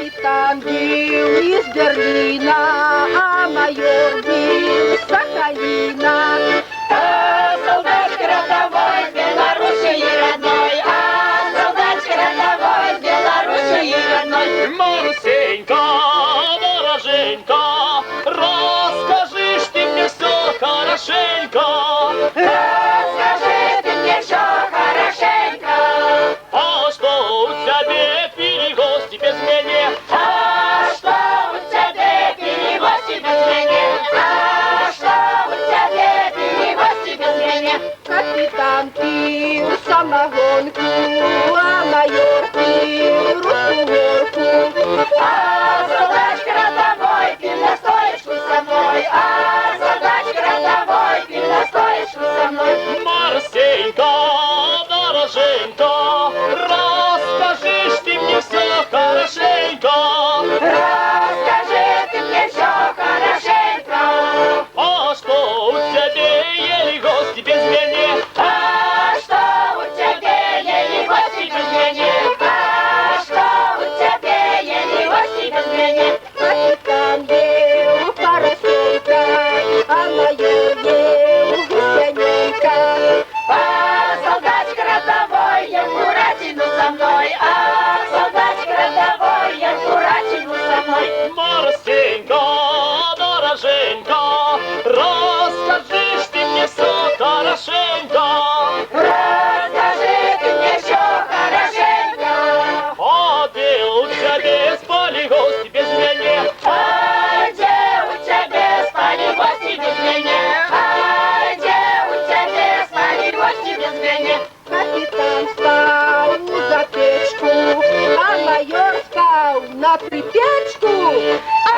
Капитан был из Берлина, а майор был из Сахалина. Солдатик рядовой, Белоруссии родной, солдатик рядовой, Белоруссии родной. Марусенька, дороженька, расскажи ж ты мне все хорошенько. Расскажи ты мне все хорошенько. А что у тебя перегости без меня? А что у тебя перегости без меня? А что у тебя перегости без меня? Капитан пил самогонку, а майор пил русскую горку. Солдатик рядовой, пил настоечку со мной. Солдатик рядовой, пил настоечку со мной. Марусенька, дороженька, расскажи ж ты мне все хорошенько. Расскажи ты мне все хорошенько. А что у тебя ели гости без меня? А что у тебя ели гости без меня? А что у тебя ели гости без меня? Капитан ел поросенка, а майор ел гусененка. Солдатик рядовой, я куратину со мной. Солдатик рядовой, я куратину со мной. Марусенька, дороженька, расскажи ж ты мне все хорошенько. Расскажи ты мне все хорошенько. А где у тебя спали гости без меня? Где у тебя спали гости без меня? Где у тебя спали гости без меня? Капитан спал за печку, а майор спал на припечку. А